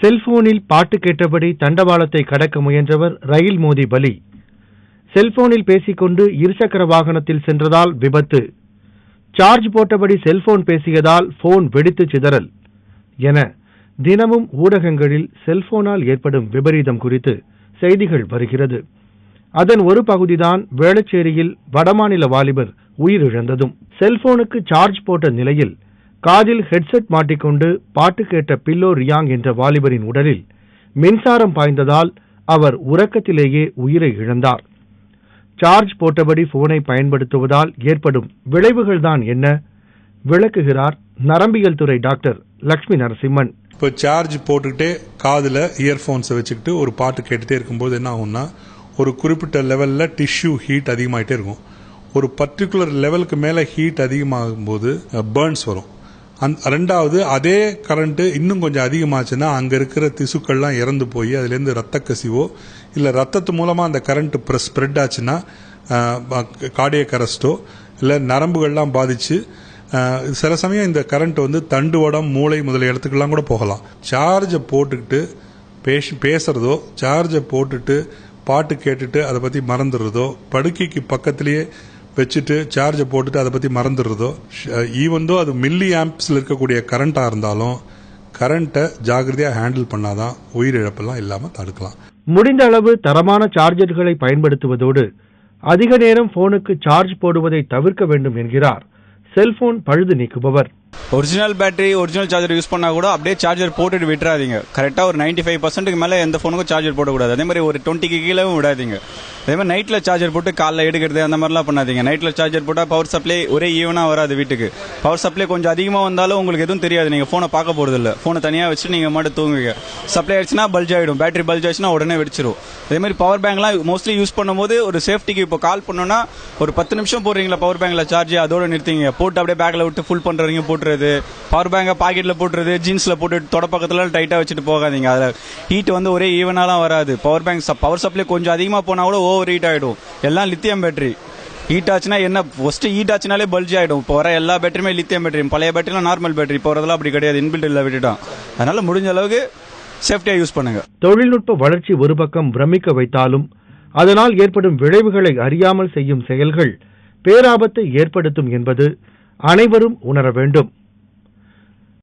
செல்போனில் பாட்டு கேட்டபடி தண்டவாளத்தை கடக்க முயன்றவர் ரயில் மோதி பலி. செல்போனில் பேசிக்கொண்டு இருசக்கர வாகனத்தில் சென்றதால் விபத்து. சார்ஜ் போட்டபடி செல்போன் பேசியதால் போன் வெடித்து சிதறல் என தினமும் ஊடகங்களில் செல்போனால் ஏற்படும் விபரீதம் குறித்து செய்திகள் வருகிறது. அதன் ஒரு பகுதிதான் வேளச்சேரியில் வடமாநில வாலிபர் உயிரிழந்ததும். செல்போனுக்கு சார்ஜ் போட்ட நிலையில் காதில் ஹெட்செட் மாட்டிக்கொண்டு பாட்டு கேட்ட பில்லோ ரியாங் என்ற வாலிபரின் உடலில் மின்சாரம் பாய்ந்ததால் அவர் உறக்கத்திலேயே உயிரை இழந்தார். சார்ஜ் போட்டபடி போனை பயன்படுத்துவதால் ஏற்படும் விளைவுகள்தான் என்ன விளக்குகிறார் நரம்பியல் துறை டாக்டர் லட்சுமி நரசிம்மன். இப்போ சார்ஜ் போட்டுக்கிட்டே காதில் இயர்ஃபோன்ஸை வச்சுக்கிட்டு ஒரு பாட்டு கேட்டுட்டே இருக்கும்போது என்ன ஆகும்னா, ஒரு குறிப்பிட்ட லெவலில் டிஷ்யூ ஹீட் அதிகமாகிட்டே இருக்கும். ஒரு பர்டிகுலர் லெவலுக்கு மேலே ஹீட் அதிகமாகும் போது பேர்ன்ஸ் வரும். ரெண்டாவது, அதே கரண்ட்டு இன்னும் கொஞ்சம் அதிகமாச்சுன்னா அங்கே இருக்கிற திசுக்கள்லாம் இறந்து போய் அதுலேருந்து ரத்த கசிவோ இல்லை ரத்தத்து மூலமாக அந்த கரண்ட் ஸ்ப்ரெட் ஆச்சுன்னா கார்டியக் அரெஸ்டோ இல்லை நரம்புகள்லாம் பாதிச்சு சில சமயம் இந்த கரண்ட் தண்டுவடம் மூளை முதலிய இடத்துக்கெல்லாம் கூட போகலாம். சார்ஜை போட்டுக்கிட்டு பேசுறதோ சார்ஜை போட்டுட்டு பாட்டு கேட்டுட்டு அதை பற்றி மறந்துடுறதோ, படுக்கைக்கு பக்கத்திலேயே வச்சுட்டு சார்ஜை போட்டுட்டு அதை பற்றி மறந்துடுறதோ, ஈவன்தோ அது மில்லி ஆம்ப்ஸில் இருக்கக்கூடிய கரண்ட்டாக இருந்தாலும் கரண்ட்டை ஜாகிரதையாக ஹேண்டில் பண்ணாதான் உயிரிழப்பெல்லாம் இல்லாமல் தடுக்கலாம். முடிந்த அளவு தரமான சார்ஜர்களை பயன்படுத்துவதோடு அதிக நேரம் போனுக்கு சார்ஜ் போடுவதை தவிர்க்க வேண்டும் என்கிறார் செல்போன் பழுது நீக்குபவர். Original battery original charger use பண்ணா கூட அப்படியே சார்ஜர் போட்டுட்டு விட்டுறாதீங்க. கரெக்டா ஒரு 95% மேல எந்த போனுக்கும் சார்ஜர் போடக்கூடாது. அதே மாதிரி ஒரு 20க்கு கீழே விடாதீங்க. அதே மாதிரி நைட்ல சார்ஜர் போட்டு காலைல எடுக்கிறது அந்த மாதிரிலாம் பண்ணாதீங்க. நைட்ல சார்ஜர் போட்டா பவர் சப்ளை ஒரே ஈவனா வராது வீட்டுக்கு. பவர் சப்ளை கொஞ்சம் அதிகமா வந்தாலும் உங்களுக்கு எதுவும் தெரியாது. நீங்க போனை பார்க்க போறது இல்ல. போனை தனியா வச்சு நீங்க மட்டும் தூங்குவீங்க. சப்ளை ஆயிடுச்சுன்னா பல்ஜ் ஆயிடும். பேட்டரி பல்ஜ் ஆயிடுச்சுன்னா உடனே வெடிச்சிடும். அதே மாதிரி பவர் பேங்க்லாம் மோஸ்ட்லி யூஸ் பண்ணும்போது ஒரு சேஃப்டிக்கு இப்போ கால் பண்ணோம்னா ஒரு 10 நிமிஷம் போடுறீங்களா பவர் பேங்க்ல சார்ஜ், அதோட நிறுத்திங்க. போட்டு அப்படியே பேக்ல விட்டு ஃபுல் பண்றவங்க போட்டுறது, பவர் பேங்க பாக்கெட்ல போட்டுறது, ஜீன்ஸ்ல போட்டு தொட பக்கத்துல டைட்டா வச்சுட்டு போகாதீங்க. அதுல ஹீட் ஒரே ஈவனாலாம் வராது. பவர் பேங்க் பவர் சப்ளை கொஞ்சம் அதிகமா போனா கூட ஓவர் ஹீட் ஆயிடும். எல்லாம் லித்தியம் பேட்டரி. ஹீட் ஆச்சுன்னா என்ன, ஃபர்ஸ்ட் ஹீட் ஆச்சுனாலே பல்ஜ் ஆயிடும். இப்போ வர எல்லா பேட்டரியுமே லித்தியம் பேட்டரி. பழைய பேட்டரிலாம் நார்மல் பேட்டரி. இப்போ வரதெல்லாம் அப்படி கிடையாது, இன்பில்ட் இல்ல விட்டுட்டான். அதனால முடிஞ்ச அளவுக்கு சேஃப்டியா யூஸ் பண்ணுங்க. தொழில்நுட்ப வளர்ச்சி ஒரு பக்கம் பிரமிக்க வைத்தாலும் அதனால் ஏற்படும் விளைவுகளை அறியாமல் செய்யும் செயல்கள் பேராபத்தை ஏற்படுத்தும் என்பது அனைவரும் உணர வேண்டும்.